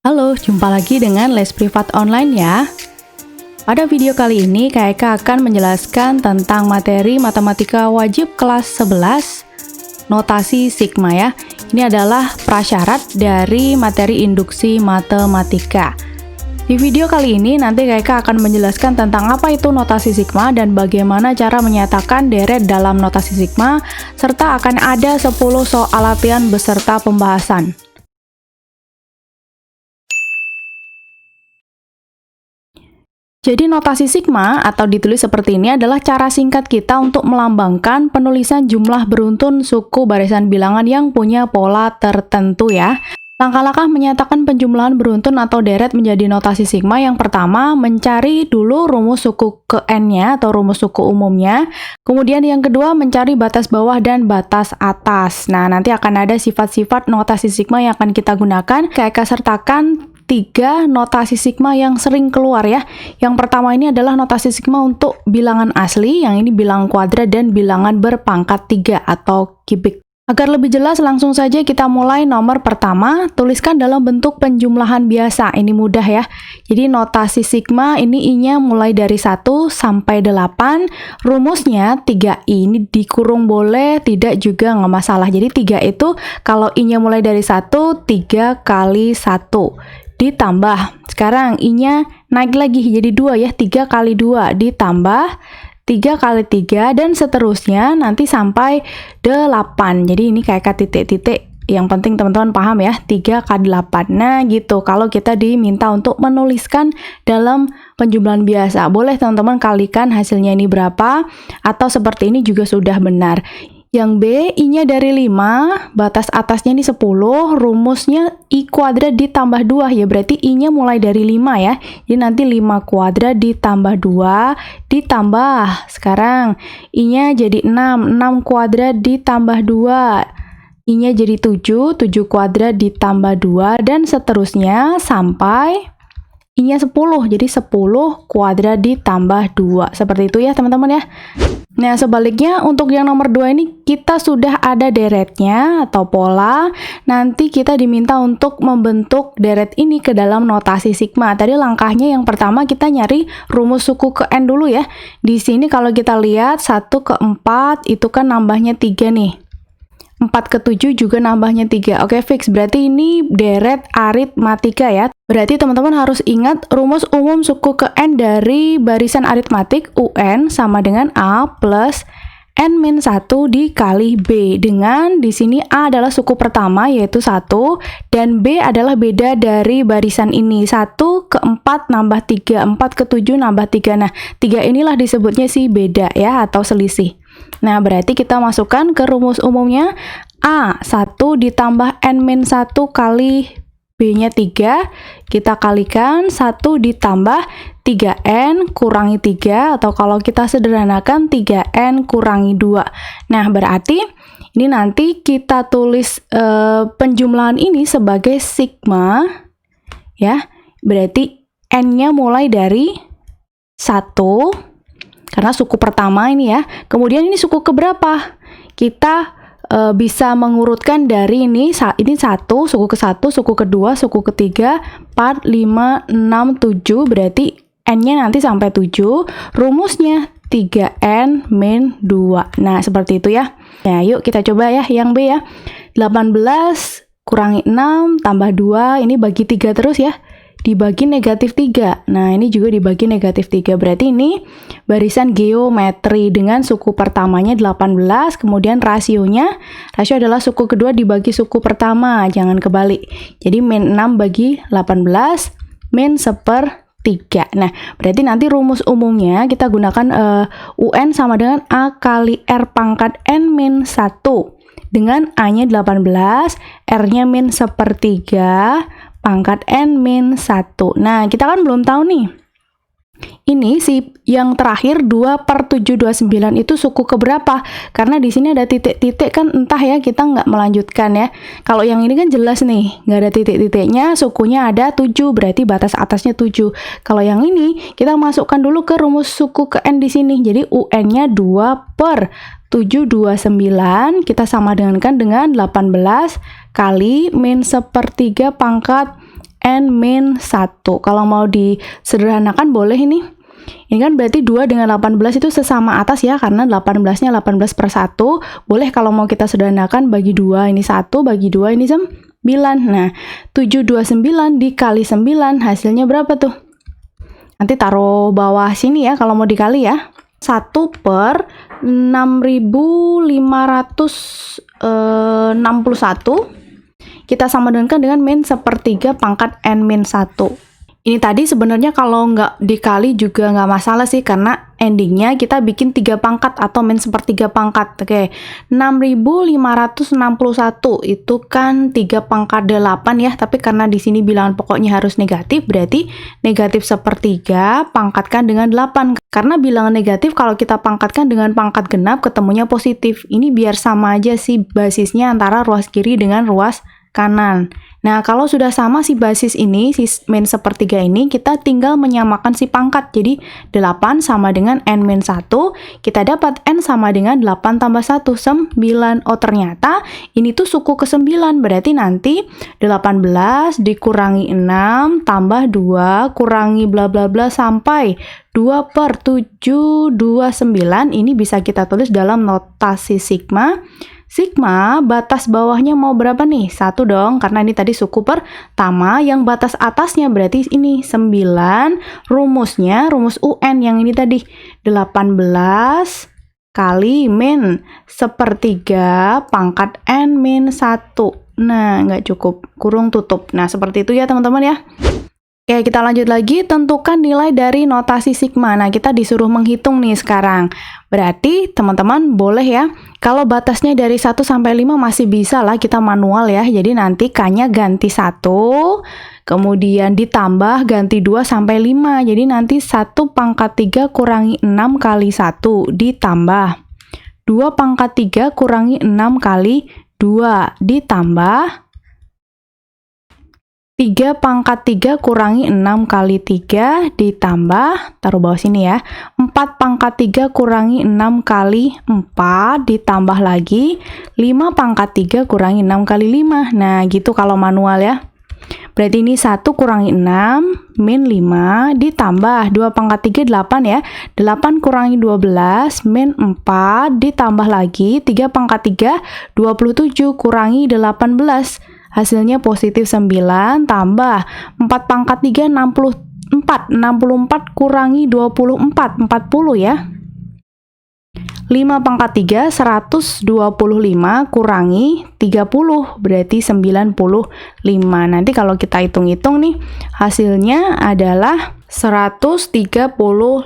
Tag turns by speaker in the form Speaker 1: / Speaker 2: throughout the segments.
Speaker 1: Halo, jumpa lagi dengan Les Privat Online ya. Pada video kali ini, Kak Eka akan menjelaskan tentang materi matematika wajib kelas 11, notasi sigma ya. Ini adalah prasyarat dari materi induksi matematika. Di video kali ini, nanti Kak Eka akan menjelaskan tentang apa itu notasi sigma dan bagaimana cara menyatakan deret dalam notasi sigma, serta akan ada 10 soal latihan beserta pembahasan. Jadi notasi sigma atau ditulis seperti ini adalah cara singkat kita untuk melambangkan penulisan jumlah beruntun suku barisan bilangan yang punya pola tertentu ya. Langkah-langkah menyatakan penjumlahan beruntun atau deret menjadi notasi sigma. Yang pertama, mencari dulu rumus suku ke n-nya atau rumus suku umumnya. Kemudian yang kedua, mencari batas bawah dan batas atas. Nah, nanti akan ada sifat-sifat notasi sigma yang akan kita gunakan. Kak Eka sertakan 3 notasi sigma yang sering keluar ya. Yang pertama ini adalah notasi sigma untuk bilangan asli, yang ini bilangan kuadrat dan bilangan berpangkat 3 atau kubik. Agar lebih jelas, langsung saja kita mulai. Nomor pertama, tuliskan dalam bentuk penjumlahan biasa. Ini mudah ya. Jadi notasi sigma ini I-nya mulai dari 1 sampai 8. Rumusnya 3I. Ini dikurung boleh, tidak juga nggak masalah. Jadi 3 itu kalau I-nya mulai dari 1, 3 kali 1. Ditambah, sekarang I-nya naik lagi jadi 2 ya, 3 kali 2 ditambah 3 kali 3 dan seterusnya nanti sampai 8. Jadi ini kayak titik-titik, yang penting teman-teman paham ya, 3 kali 8. Nah gitu, kalau kita diminta untuk menuliskan dalam penjumlahan biasa, boleh teman-teman kalikan hasilnya ini berapa, atau seperti ini juga sudah benar. Yang B, I-nya dari 5, batas atasnya ini 10, rumusnya I kuadrat ditambah 2, ya berarti I-nya mulai dari 5 ya. Jadi nanti 5 kuadrat ditambah 2, ditambah, sekarang I-nya jadi 6, 6 kuadrat ditambah 2, I-nya jadi 7, 7 kuadrat ditambah 2, dan seterusnya sampai I-nya 10, jadi 10 kuadrat ditambah 2. Seperti itu ya teman-teman ya. Nah, sebaliknya untuk yang nomor 2 ini kita sudah ada deretnya atau pola. Nanti kita diminta untuk membentuk deret ini ke dalam notasi sigma. Tadi langkahnya yang pertama kita nyari rumus suku ke n dulu ya. Di sini kalau kita lihat 1 ke 4 itu kan nambahnya 3 nih. 4 ke 7 juga nambahnya 3. Oke, fix. Berarti ini deret aritmatika ya. Berarti teman-teman harus ingat rumus umum suku ke n dari barisan aritmatik UN sama dengan A plus n-1 dikali B. Dengan di sini A adalah suku pertama yaitu 1 dan B adalah beda dari barisan ini. 1 ke 4 nambah 3, 4 ke 7 nambah 3. Nah, 3 inilah disebutnya si beda ya atau selisih. Nah, berarti kita masukkan ke rumus umumnya A 1 ditambah n-1 kali B-nya 3, kita kalikan 1 ditambah 3n kurangi 3, atau kalau kita sederhanakan 3n kurangi 2. Nah, berarti ini nanti kita tulis penjumlahan ini sebagai sigma ya. Berarti n-nya mulai dari 1 karena suku pertama ini ya. Kemudian ini suku keberapa? Kita bisa mengurutkan dari ini 1, suku ke-1, suku ke-2, suku ke-3, 4, 5, 6, 7, berarti n-nya nanti sampai 7, rumusnya 3n min 2. Nah, seperti itu ya. Nah, yuk kita coba ya yang B ya. 18 kurangi 6 tambah 2, ini bagi 3 terus ya. Dibagi negatif 3. Nah, ini juga dibagi negatif 3. Berarti ini barisan geometri dengan suku pertamanya 18, kemudian rasio adalah suku kedua dibagi suku pertama, jangan kebalik. Jadi min 6 bagi 18 min 1/3. Nah, berarti nanti rumus umumnya kita gunakan UN sama dengan A kali R pangkat N min 1. Dengan A-nya 18, R-nya min 1/3, pangkat n min 1. Nah, kita kan belum tahu nih. Ini si yang terakhir 2/729 itu suku keberapa? Karena di sini ada titik-titik kan, entah ya, kita nggak melanjutkan ya. Kalau yang ini kan jelas nih, nggak ada titik-titiknya, sukunya ada 7, berarti batas atasnya 7. Kalau yang ini kita masukkan dulu ke rumus suku ke n di sini. Jadi UN-nya 2/729 kita sama dengan 18 kali min 1/3 pangkat N-1. Kalau mau disederhanakan boleh ini. Ini kan berarti 2 dengan 18 itu sesama atas ya, karena 18-nya 18 per 1. Boleh kalau mau kita sederhanakan bagi 2, ini 1, bagi 2, ini 9. Nah, 729 dikali 9, hasilnya berapa tuh? Nanti taruh bawah sini ya, kalau mau dikali ya. 1 per 6.561 kita samakan dengan min sepertiga pangkat N-1. Ini tadi sebenarnya kalau nggak dikali juga nggak masalah sih, karena endingnya kita bikin 3 pangkat atau min sepertiga pangkat. Oke, 6.561 itu kan 3 pangkat 8 ya, tapi karena di sini bilangan pokoknya harus negatif, berarti negatif sepertiga pangkatkan dengan 8. Karena bilangan negatif kalau kita pangkatkan dengan pangkat genap ketemunya positif. Ini biar sama aja sih basisnya antara ruas kiri dengan ruas kanan. Nah, kalau sudah sama si basis ini, si min sepertiga ini, kita tinggal menyamakan si pangkat. Jadi, 8 sama dengan N-1, kita dapat N sama dengan 8 tambah 1, 9. Oh, ternyata ini tuh suku ke-9, berarti nanti 18 dikurangi 6 tambah 2, kurangi bla bla bla sampai 2 per 729, ini bisa kita tulis dalam notasi sigma. Sigma, batas bawahnya mau berapa nih? 1 dong, karena ini tadi suku pertama. Yang batas atasnya berarti ini 9. Rumusnya, rumus UN yang ini tadi. 18 kali min sepertiga pangkat N-1. Nah, nggak cukup. Kurung tutup. Nah, seperti itu ya teman-teman ya. Oke, kita lanjut lagi. Tentukan nilai dari notasi sigma. Nah, kita disuruh menghitung nih sekarang. Berarti teman-teman boleh ya, kalau batasnya dari 1 sampai 5 masih bisa lah kita manual ya. Jadi nanti K-nya ganti 1, kemudian ditambah ganti 2 sampai 5. Jadi nanti 1 pangkat 3 kurangi 6 kali 1 ditambah 2 pangkat 3 kurangi 6 kali 2 ditambah 3 pangkat 3 kurangi 6 kali 3 ditambah, taruh bawah sini ya, 4 pangkat 3 kurangi 6 kali 4 ditambah lagi 5 pangkat 3 kurangi 6 kali 5. Nah, gitu kalau manual ya. Berarti ini 1 kurangi 6 min 5 ditambah 2 pangkat 3 8 ya. 8 kurangi 12 min 4 ditambah lagi 3 pangkat 3 27 kurangi 18. Hasilnya positif 9 tambah 4 pangkat 3 64. 64 kurangi 24, 40 ya. 5 pangkat 3 125 kurangi 30 berarti 95. Nanti kalau kita hitung-hitung nih hasilnya adalah 135.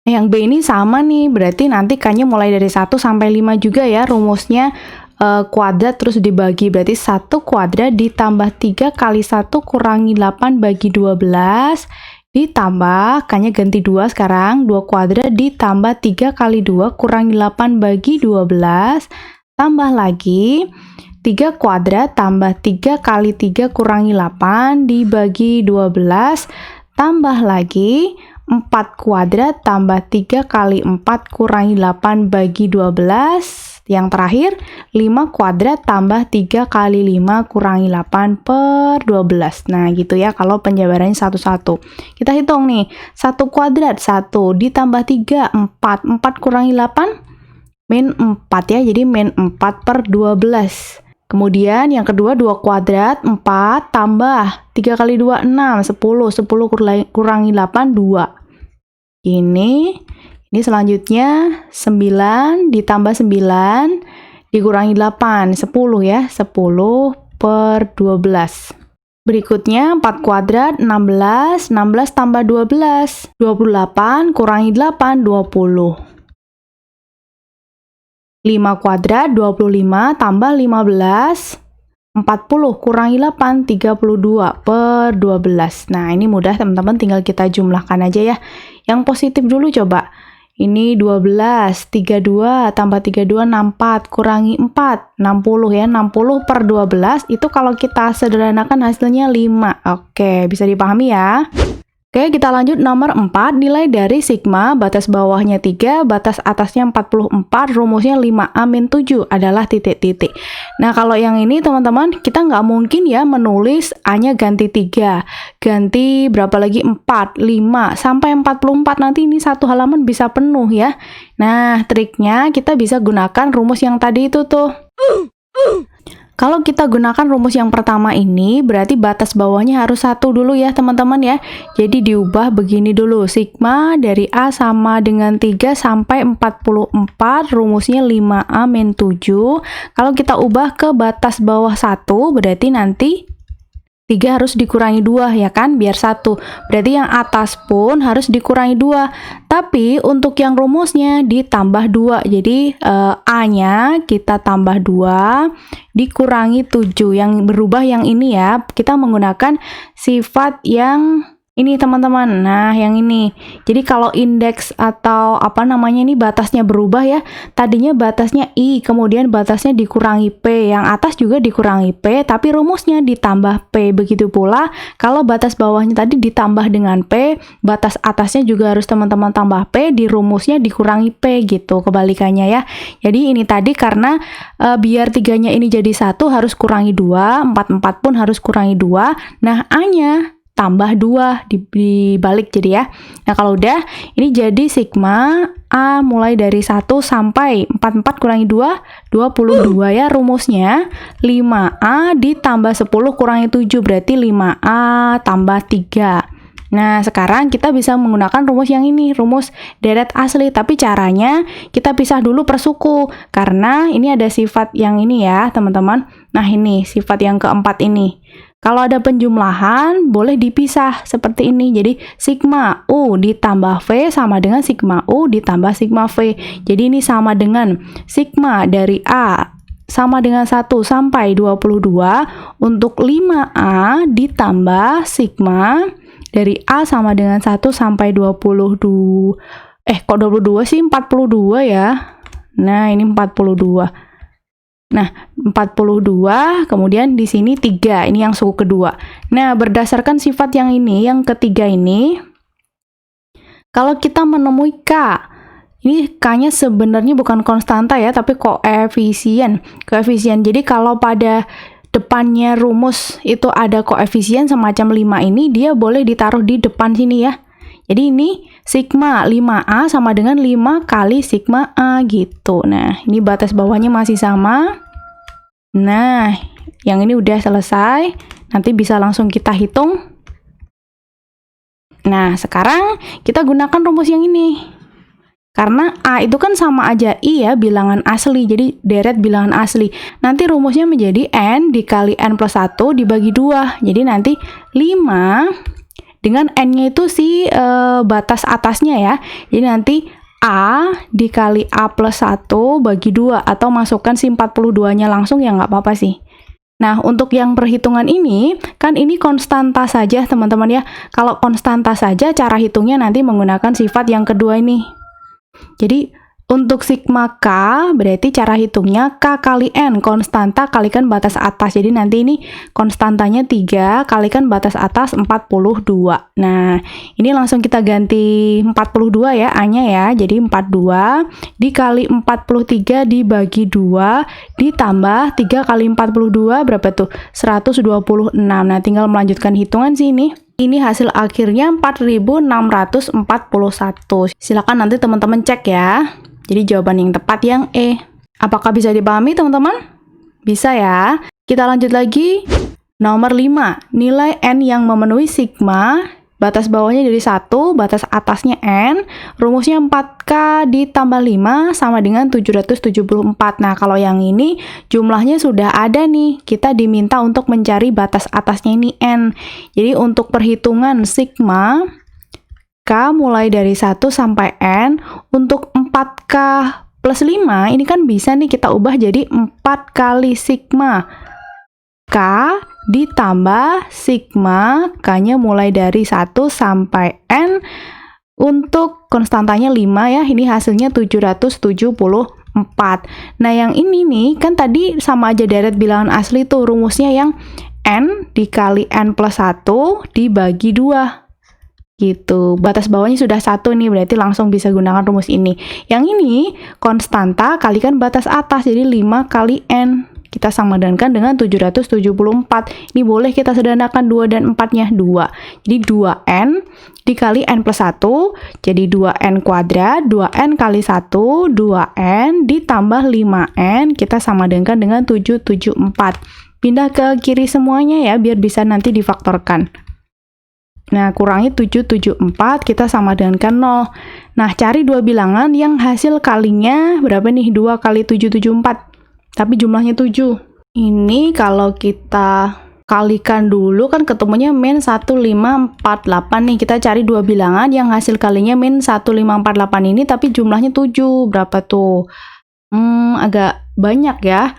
Speaker 1: Yang B ini sama nih, berarti nanti K-nya mulai dari 1 sampai 5 juga ya rumusnya. Kuadrat terus dibagi, berarti 1 kuadrat ditambah 3 kali 1 kurangi 8 bagi 12 ditambah, K-nya ganti 2 sekarang, 2 kuadrat ditambah 3 kali 2 kurangi 8 bagi 12 tambah lagi 3 kuadrat tambah 3 kali 3 kurangi 8 dibagi 12 tambah lagi 4 kuadrat tambah 3 kali 4 kurangi 8 bagi 12. Yang terakhir, 5 kuadrat tambah 3 kali 5 kurangi 8 per 12. Nah, gitu ya kalau penjabarannya satu-satu. Kita hitung nih, 1 kuadrat 1 ditambah 3, 4. 4 kurangi 8, min 4 ya, jadi min 4 per 12. Kemudian yang kedua 2 kuadrat 4 tambah 3 kali 2 6 10 10 kurangi 8 2. Ini selanjutnya 9 ditambah 9 dikurangi 8 10 ya, 10 per 12. Berikutnya 4 kuadrat 16 16 tambah 12 28 kurangi 8 20. 5 kuadrat 25 tambah 15 40 kurangi 8 32 per 12. Nah, ini mudah teman-teman, tinggal kita jumlahkan aja ya. Yang positif dulu coba. Ini 12, 32 tambah 32 64 kurangi 4 60 ya. 60 per 12 itu kalau kita sederhanakan hasilnya 5. Oke, bisa dipahami ya. Oke, kita lanjut nomor 4, nilai dari sigma, batas bawahnya 3, batas atasnya 44, rumusnya 5A min 7 adalah titik-titik. Nah, kalau yang ini teman-teman, kita nggak mungkin ya menulis A-nya ganti 3, ganti berapa lagi 4, 5, sampai 44, nanti ini satu halaman bisa penuh ya. Nah, triknya kita bisa gunakan rumus yang tadi itu tuh. Kalau kita gunakan rumus yang pertama ini, berarti batas bawahnya harus 1 dulu ya teman-teman ya. Jadi diubah begini dulu, sigma dari A sama dengan 3 sampai 44, rumusnya 5A min 7. Kalau kita ubah ke batas bawah 1, berarti nanti 3 harus dikurangi 2 ya kan, biar 1. Berarti yang atas pun harus dikurangi 2. Tapi untuk yang rumusnya ditambah 2. Jadi A-nya kita tambah 2 dikurangi 7. Yang berubah yang ini ya. Kita menggunakan sifat yang ini teman-teman. Nah, yang ini. Jadi kalau indeks atau apa namanya ini batasnya berubah ya. Tadinya batasnya I, kemudian batasnya dikurangi P. Yang atas juga dikurangi P, tapi rumusnya ditambah P. Begitu pula kalau batas bawahnya tadi ditambah dengan P, batas atasnya juga harus teman-teman tambah P, di rumusnya dikurangi P gitu. Kebalikannya ya. Jadi ini tadi karena biar 3-nya ini jadi 1 harus kurangi 2, 4 pun harus kurangi 2. Nah, A-nya tambah 2 dibalik jadi ya. Nah, kalau udah ini jadi sigma A mulai dari 1 sampai 44 kurangi 2, 22 ya rumusnya. 5A ditambah 10 kurangi 7 berarti 5A tambah 3. Nah, sekarang kita bisa menggunakan rumus yang ini, rumus deret asli. Tapi caranya kita pisah dulu per suku. Karena ini ada sifat yang ini ya, teman-teman. Nah, ini sifat yang keempat ini. Kalau ada penjumlahan, boleh dipisah seperti ini. Jadi, sigma U ditambah V sama dengan sigma U ditambah sigma V. Jadi, ini sama dengan sigma dari A sama dengan 1 sampai 22 untuk 5A ditambah sigma dari A sama dengan 1 sampai 22. Kok 22 sih? 42 ya. Nah, ini 42. Nah, 42, kemudian di sini 3, ini yang suku kedua. Nah, berdasarkan sifat yang ini, yang ketiga ini, kalau kita menemui K, ini K-nya sebenarnya bukan konstanta ya, tapi koefisien. Jadi kalau pada depannya rumus itu ada koefisien semacam 5 ini, dia boleh ditaruh di depan sini ya. Jadi ini sigma 5A sama dengan 5 kali sigma A gitu. Nah, ini batas bawahnya masih sama. Nah, yang ini udah selesai. Nanti bisa langsung kita hitung. Nah, sekarang kita gunakan rumus yang ini. Karena A itu kan sama aja I ya, bilangan asli. Jadi deret bilangan asli. Nanti rumusnya menjadi N dikali N plus 1 dibagi 2. Jadi nanti 5 dengan N-nya itu batas atasnya ya. Jadi nanti A dikali A plus 1 bagi 2. Atau masukkan si 42-nya langsung ya nggak apa-apa sih. Nah, untuk yang perhitungan ini, kan ini konstanta saja teman-teman ya. Kalau konstanta saja, cara hitungnya nanti menggunakan sifat yang kedua ini. Jadi, untuk sigma K, berarti cara hitungnya K kali N, konstanta kalikan batas atas. Jadi nanti ini konstantanya 3, kalikan batas atas 42. Nah, ini langsung kita ganti 42 ya, A-nya ya. Jadi 42 dikali 43 dibagi 2, ditambah 3 kali 42, berapa tuh? 126. Nah, tinggal melanjutkan hitungan sih ini. Ini hasil akhirnya 4641. Silakan nanti teman-teman cek ya. Jadi jawaban yang tepat yang E. Apakah bisa dipahami teman-teman? Bisa ya. Kita lanjut lagi. Nomor 5. Nilai N yang memenuhi sigma. Batas bawahnya jadi 1, batas atasnya N. Rumusnya 4K ditambah 5 sama dengan 774. Nah, kalau yang ini jumlahnya sudah ada nih. Kita diminta untuk mencari batas atasnya ini N. Jadi untuk perhitungan sigma K mulai dari 1 sampai N, untuk 4K plus 5, ini kan bisa nih kita ubah jadi 4 kali sigma K ditambah sigma K-nya mulai dari 1 sampai N, untuk konstantanya 5 ya, ini hasilnya 774. Nah, yang ini nih, kan tadi sama aja deret bilangan asli tuh, rumusnya yang N dikali N plus 1 dibagi 2. Gitu. Batas bawahnya sudah 1 nih, berarti langsung bisa gunakan rumus ini. Yang ini konstanta kalikan batas atas, jadi 5 kali N. Kita samadankan dengan 774. Ini boleh kita sederhanakan 2 dan 4-nya 2. Jadi 2N dikali N plus 1, jadi 2N kuadrat, 2N kali 1, 2N ditambah 5N, kita samadankan dengan 774. Pindah ke kiri semuanya ya, biar bisa nanti difaktorkan. Nah, kurangi 774, kita samadankan 0. Nah, cari dua bilangan yang hasil kalinya berapa nih? 2 kali 774. Tapi jumlahnya 7. Ini kalau kita kalikan dulu kan ketemunya min 1548 nih. Kita cari dua bilangan yang hasil kalinya min 1548 ini tapi jumlahnya 7. Berapa tuh? Agak banyak ya.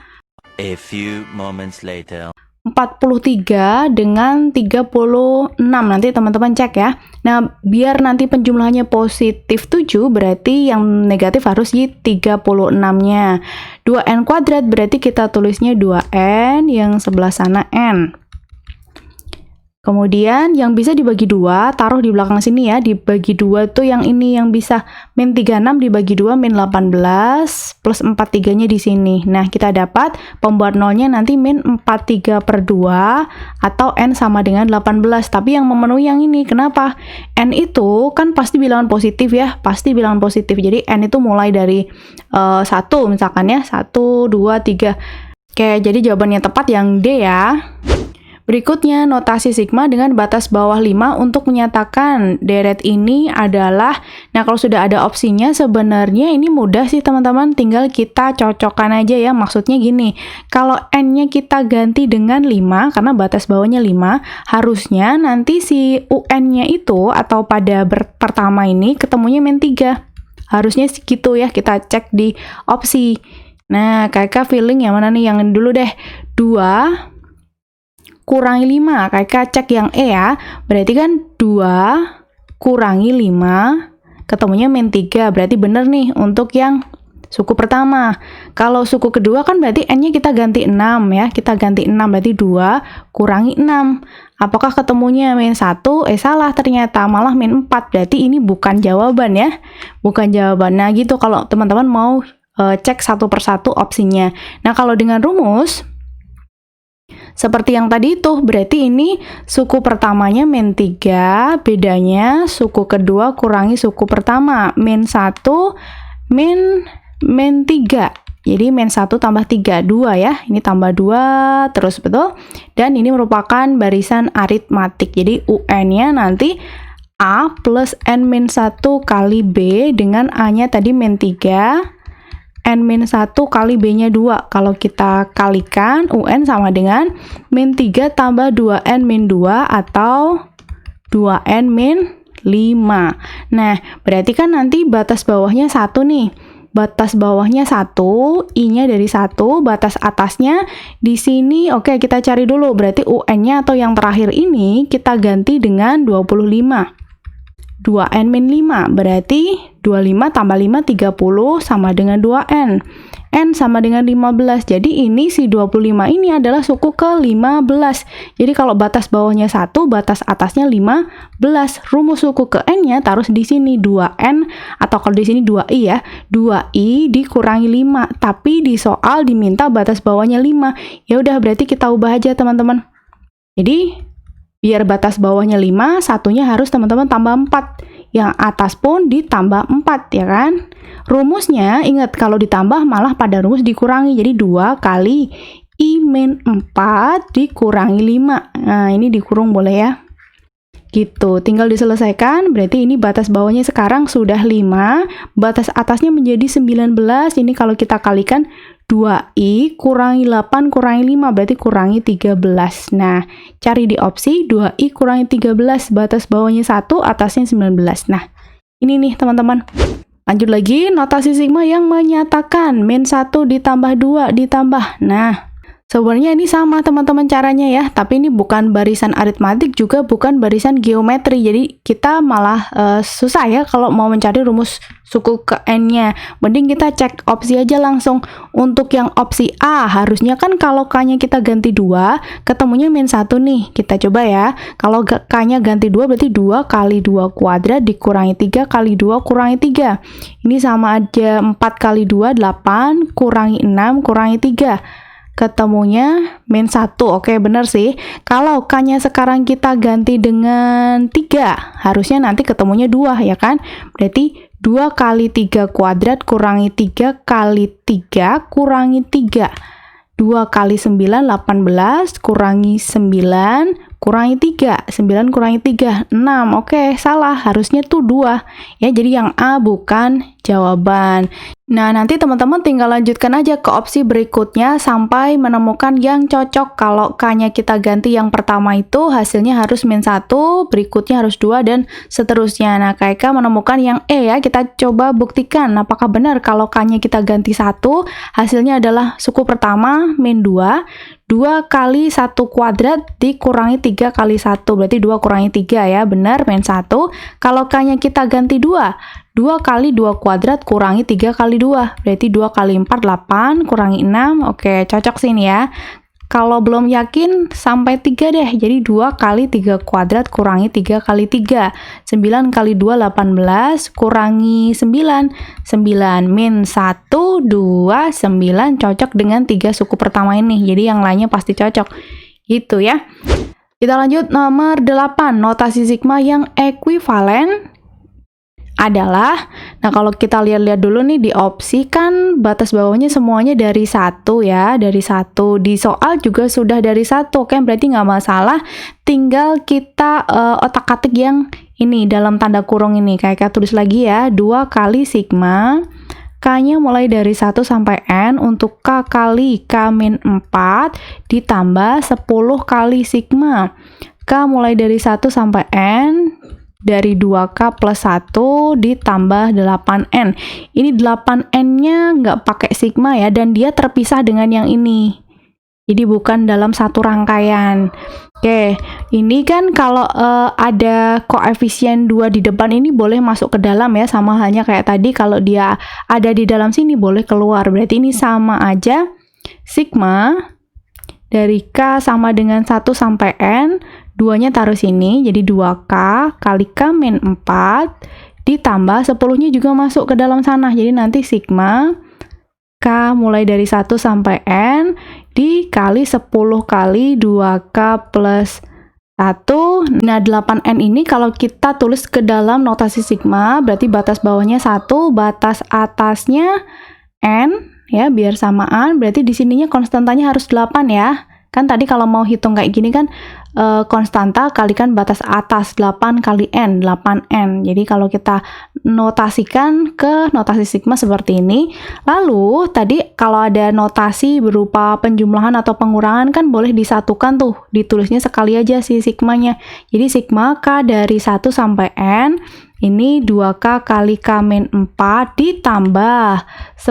Speaker 2: A few moments later.
Speaker 1: 43 dengan 36, nanti teman-teman cek ya. Nah, biar nanti penjumlahannya positif 7, berarti yang negatif harus di 36-nya. 2N kuadrat berarti kita tulisnya 2N, yang sebelah sana N. Kemudian yang bisa dibagi 2, taruh di belakang sini ya, dibagi 2 tuh yang ini yang bisa min 36 dibagi 2 min 18 plus 43-nya di sini. Nah, kita dapat pembuat nolnya nanti min 43 per 2 atau N sama dengan 18. Tapi yang memenuhi yang ini, kenapa? N itu kan pasti bilangan positif ya, pasti bilangan positif. Jadi N itu mulai dari 1 misalkan ya, 1, 2, 3. Oke, jadi jawabannya tepat yang D ya. Berikutnya, notasi sigma dengan batas bawah 5 untuk menyatakan deret ini adalah, nah kalau sudah ada opsinya sebenarnya ini mudah sih teman-teman, tinggal kita cocokkan aja ya. Maksudnya gini, kalau N-nya kita ganti dengan 5, karena batas bawahnya 5, harusnya nanti si UN-nya itu, atau pada pertama ini ketemunya min 3. Harusnya segitu ya, kita cek di opsi. Nah, kakak feeling yang mana nih? Yang dulu deh, 2 kurangi 5, kakak cek yang E ya, berarti kan 2 kurangi 5, ketemunya min 3, berarti bener nih untuk yang suku pertama. Kalau suku kedua kan berarti N-nya kita ganti 6 ya, kita ganti 6, berarti 2 kurangi 6. Apakah ketemunya min 1? Salah ternyata, malah min 4, berarti ini bukan jawaban ya, bukan jawaban. Nah gitu kalau teman-teman mau cek satu persatu opsinya. Nah kalau dengan rumus, seperti yang tadi itu, berarti ini suku pertamanya min 3, bedanya suku kedua kurangi suku pertama, min 1, min 3. Jadi min 1 tambah 3, 2 ya, ini tambah 2, terus betul. Dan ini merupakan barisan aritmatik, jadi UN-nya nanti A plus N min 1 kali B, dengan A-nya tadi min 3, N-1 kali B-nya 2. Kalau kita kalikan, UN sama dengan min 3 tambah 2N-2 atau 2N-5. Nah, berarti kan nanti batas bawahnya 1 nih. Batas bawahnya 1, I-nya dari 1, batas atasnya di sini. Oke, kita cari dulu. Berarti UN-nya atau yang terakhir ini kita ganti dengan 25. 2N-5, berarti 25 tambah 5, 30 sama dengan 2N. N sama dengan 15, jadi ini si 25 ini adalah suku ke-15. Jadi kalau batas bawahnya 1, batas atasnya 15. Rumus suku ke N-nya taruh di sini 2N, atau kalau di sini 2I ya, 2I dikurangi 5, tapi di soal diminta batas bawahnya 5. Ya udah, berarti kita ubah aja teman-teman. Jadi biar batas bawahnya 5, satunya harus teman-teman tambah 4. Yang atas pun ditambah 4, ya kan? Rumusnya, ingat kalau ditambah malah pada rumus dikurangi. Jadi 2 kali I-4 dikurangi 5. Nah, ini dikurung boleh ya. Gitu, tinggal diselesaikan. Berarti ini batas bawahnya sekarang sudah 5. Batas atasnya menjadi 19. Ini kalau kita kalikan 2I kurangi 8 kurangi 5, berarti kurangi 13. Nah, cari di opsi 2I kurangi 13, batas bawahnya 1, atasnya 19. Nah, ini nih teman-teman. Lanjut lagi, notasi sigma yang menyatakan min 1 ditambah 2 ditambah. Nah, Sebenarnya ini sama teman-teman caranya ya, tapi ini bukan barisan aritmatik juga bukan barisan geometri. Jadi kita malah susah ya kalau mau mencari rumus suku ke n-nya. Mending kita cek opsi aja langsung. Untuk yang opsi A, harusnya kan kalau k-nya kita ganti 2, ketemunya min 1 nih. Kita coba ya. Kalau k-nya ganti 2 berarti 2 kali 2 kuadrat dikurangi 3 kali 2 kurangi 3. Ini sama aja 4 kali 2, 8, kurangi 6, kurangi 3. Ketemunya min 1. Oke, bener sih. Kalau k-nya sekarang kita ganti dengan 3, harusnya nanti ketemunya 2 ya kan? Berarti 2 kali 3 kuadrat kurangi 3 kali 3 kurangi 3. 2 kali 9, 18, kurangi 9, kurangi 3. 9 kurangi 3, 6. Oke, salah. Harusnya tuh 2. Ya, jadi yang A bukan jawaban. Nah, nanti teman-teman tinggal lanjutkan aja ke opsi berikutnya sampai menemukan yang cocok. Kalau k-nya kita ganti yang pertama itu hasilnya harus min 1, berikutnya harus 2, dan seterusnya. Nah, KK menemukan yang E ya. Kita coba buktikan apakah benar kalau k-nya kita ganti 1, hasilnya adalah suku pertama min 2. 2 kali 1 kuadrat dikurangi 3 kali 1. Berarti 2 kurangi 3 ya. Benar, min 1. Kalau k-nya kita ganti 2. 2 kali 2 kuadrat kurangi 3 kali 2. Berarti 2 kali 4, 8, kurangi 6. Oke, cocok sini ya. Kalau belum yakin, sampai 3 deh. Jadi 2 kali 3 kuadrat kurangi 3 kali 3. 9 kali 2, 18, kurangi 9. 9 min 1, 2, 9. Cocok dengan 3 suku pertama ini. Jadi yang lainnya pasti cocok. Gitu ya. Kita lanjut nomor 8. Notasi sigma yang ekuivalen adalah, nah kalau kita lihat-lihat dulu nih di opsi kan batas bawahnya semuanya dari 1 ya, dari 1. Di soal juga sudah dari 1, oke, berarti nggak masalah, tinggal kita otak-atik yang ini dalam tanda kurung ini, kayak tulis lagi ya, 2 kali sigma, k-nya mulai dari 1 sampai n untuk k kali k min 4 ditambah 10 kali sigma, k mulai dari 1 sampai n dari 2K plus 1 ditambah 8N. Ini 8N-nya nggak pakai sigma ya, dan dia terpisah dengan yang ini. Jadi bukan dalam satu rangkaian. Oke, ini kan kalau ada koefisien 2 di depan ini boleh masuk ke dalam ya, sama halnya kayak tadi kalau dia ada di dalam sini boleh keluar. Berarti ini sama aja, sigma dari K sama dengan 1 sampai N, 2-nya taruh sini, jadi 2K kali K min 4, ditambah 10-nya juga masuk ke dalam sana, jadi nanti sigma K mulai dari 1 sampai N, dikali 10 kali 2K plus 1. Nah, 8N ini kalau kita tulis ke dalam notasi sigma, berarti batas bawahnya 1, batas atasnya N, ya, biar samaan, berarti di sininya konstantanya harus 8 ya. Kan tadi kalau mau hitung kayak gini kan konstanta kalikan batas atas 8 kali N, 8N. Jadi kalau kita notasikan ke notasi sigma seperti ini. Lalu tadi kalau ada notasi berupa penjumlahan atau pengurangan kan boleh disatukan tuh, ditulisnya sekali aja si sigmanya. Jadi sigma K dari 1 sampai N ini 2K kali K min 4 ditambah 10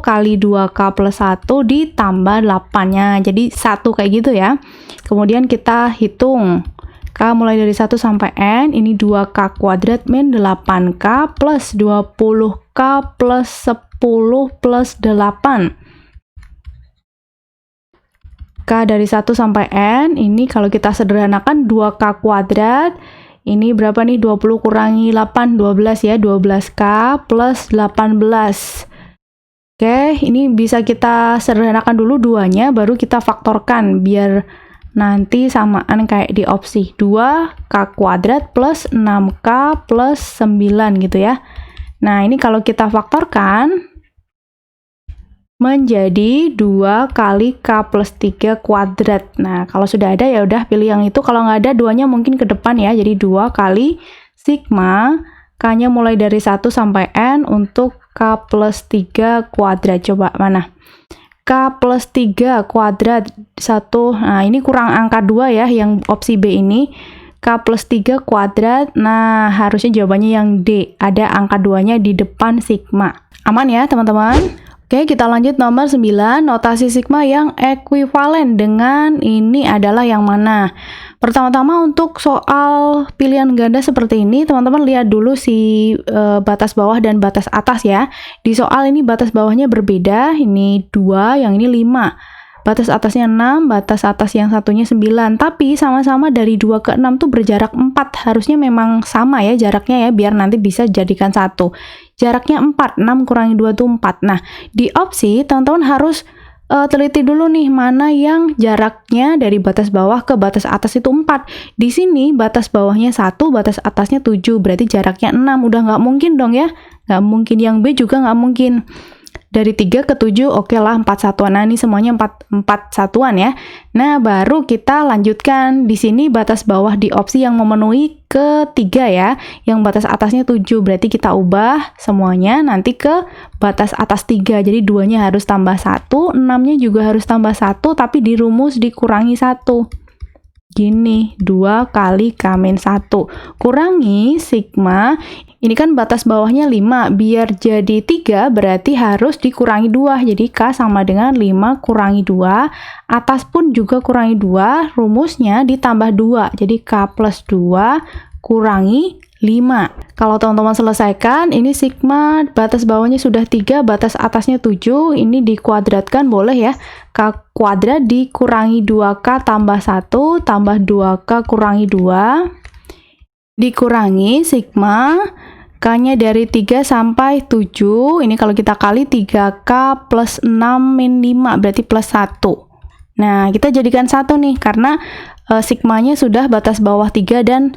Speaker 1: kali 2K plus 1 ditambah 8-nya. Jadi 1 kayak gitu ya. Kemudian kita hitung. K mulai dari 1 sampai N, ini 2K kuadrat min 8K plus 20K plus 10 plus 8. K dari 1 sampai N, ini kalau kita sederhanakan 2K kuadrat. Ini berapa nih? 20 kurangi 8, 12 ya, 12K plus 18. Oke, ini bisa kita sederhanakan dulu 2-nya, baru kita faktorkan, biar nanti samaan kayak di opsi. 2K kuadrat plus 6K plus 9 gitu ya. Nah, ini kalau kita faktorkan, menjadi 2 kali K plus 3 kuadrat. Nah, kalau sudah ada ya udah pilih yang itu. Kalau nggak ada, 2-nya mungkin ke depan ya. Jadi 2 kali sigma, K-nya mulai dari 1 sampai N untuk K plus 3 kuadrat. Coba mana? K plus 3 kuadrat 1. Nah, ini kurang angka 2 ya, yang opsi B ini. K plus 3 kuadrat. Nah, harusnya jawabannya yang D. Ada angka 2-nya di depan sigma. Aman ya, teman-teman? Oke, kita lanjut nomor 9, notasi sigma yang ekuivalen dengan ini adalah yang mana? Pertama-tama untuk soal pilihan ganda seperti ini, teman-teman lihat dulu si batas bawah dan batas atas ya. Di soal ini batas bawahnya berbeda, ini 2, yang ini 5. Batas atasnya 6, batas atas yang satunya 9. Tapi sama-sama dari 2 ke 6 tuh berjarak 4. Harusnya memang sama ya jaraknya ya, biar nanti bisa jadikan 1. Jaraknya 4, 6 kurangi 2 tuh 4. Nah, di opsi teman-teman harus teliti dulu nih mana yang jaraknya dari batas bawah ke batas atas itu 4. Di sini batas bawahnya 1, batas atasnya 7, berarti jaraknya 6. Udah nggak mungkin dong ya, nggak mungkin. Yang B juga nggak mungkin. Dari 3 ke 7, oke lah 4 satuan. Nah, ini semuanya 4 satuan ya. Nah, baru kita lanjutkan. Di sini batas bawah di opsi yang memenuhi ke 3 ya. Yang batas atasnya 7, berarti kita ubah semuanya nanti ke batas atas 3. Jadi 2-nya harus tambah 1, 6-nya juga harus tambah 1, tapi di rumus dikurangi 1. Gini, 2 kali K-1 kurangi sigma, ini kan batas bawahnya 5, biar jadi 3 berarti harus dikurangi 2, jadi K sama dengan 5 kurangi 2, atas pun juga kurangi 2, rumusnya ditambah 2, jadi K plus 2 kurangi 5. Kalau teman-teman selesaikan, ini sigma batas bawahnya sudah 3, batas atasnya 7, ini dikuadratkan boleh ya. K kuadrat dikurangi 2K tambah 1, tambah 2K kurangi 2, dikurangi sigma, K-nya dari 3 sampai 7, ini kalau kita kali 3K plus 6 min 5, berarti plus 1. Nah, kita jadikan 1 nih, karena sigmanya sudah batas bawah 3 dan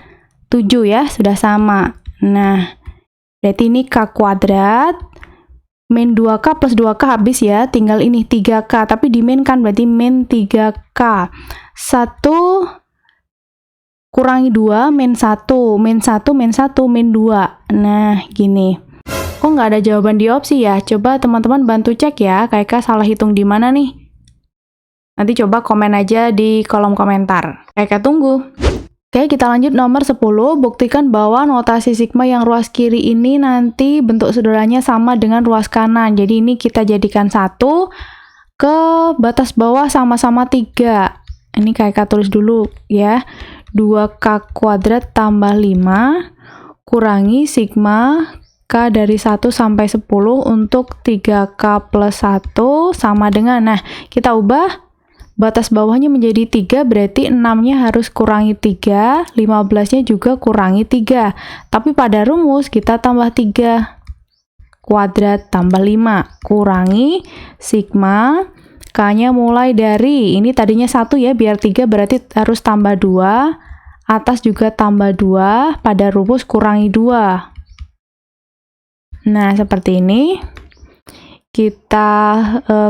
Speaker 1: 7 ya, sudah sama. Nah, berarti ini K kuadrat, min 2K plus 2K habis ya, tinggal ini 3K, tapi di min kan berarti min 3K. 1 kurangi 2, min 1, min 1, min 1, min 2. Nah, gini. Kok nggak ada jawaban di opsi ya? Coba teman-teman bantu cek ya, Kak salah hitung di mana nih? Nanti coba komen aja di kolom komentar. Kak tunggu. Oke, kita lanjut nomor 10. Buktikan bahwa notasi sigma yang ruas kiri ini nanti bentuk saudaranya sama dengan ruas kanan. Jadi ini kita jadikan 1, ke batas bawah sama-sama 3. Ini Kak tulis dulu ya. 2K kuadrat tambah 5 kurangi sigma K dari 1 sampai 10 untuk 3K plus 1 sama dengan, nah kita ubah batas bawahnya menjadi 3, berarti 6-nya harus kurangi 3, 15-nya juga kurangi 3. Tapi pada rumus kita tambah 3. Kuadrat tambah 5, kurangi sigma, K-nya mulai dari, ini tadinya 1 ya, biar 3 berarti harus tambah 2, atas juga tambah 2, pada rumus kurangi 2. Nah, seperti ini. Kita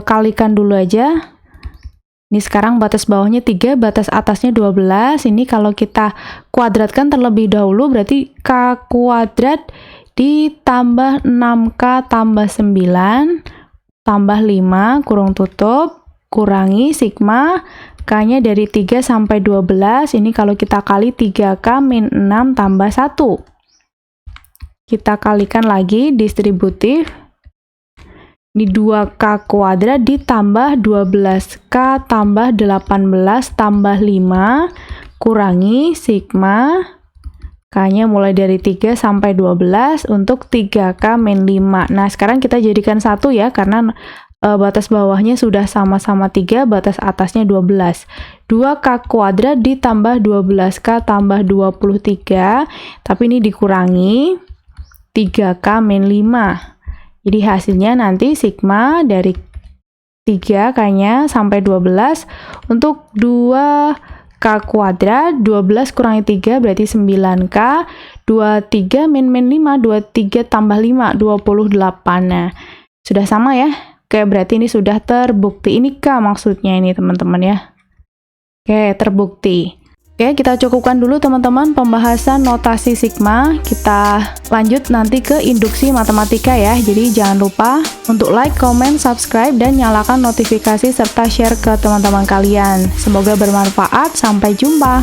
Speaker 1: kalikan dulu aja. Ini sekarang batas bawahnya 3, batas atasnya 12. Ini kalau kita kuadratkan terlebih dahulu, berarti K kuadrat ditambah 6K tambah 9, tambah 5, kurung tutup, kurangi sigma, K-nya dari 3 sampai 12. Ini kalau kita kali 3K min 6 tambah 1. Kita kalikan lagi, distributif. Ini 2K kuadrat ditambah 12K tambah 18 tambah 5 kurangi sigma, K-nya mulai dari 3 sampai 12 untuk 3K min 5. Nah, sekarang kita jadikan 1 ya, karena batas bawahnya sudah sama-sama 3, batas atasnya 12. 2K kuadrat ditambah 12K tambah 23, tapi ini dikurangi 3K min 5. Jadi hasilnya nanti sigma dari 3 K-nya sampai 12 untuk 2K kuadrat, 12 kurangi 3 berarti 9K, 23 min 5, 23 tambah 5, 28. Nah, sudah sama ya? Oke, berarti ini sudah terbukti. Ini K maksudnya ini teman-teman ya. Oke, terbukti. Oke, kita cukupkan dulu teman-teman pembahasan notasi sigma. Kita lanjut nanti ke induksi matematika ya. Jadi jangan lupa untuk like, comment, subscribe, dan nyalakan notifikasi serta share ke teman-teman kalian. Semoga bermanfaat. Sampai jumpa.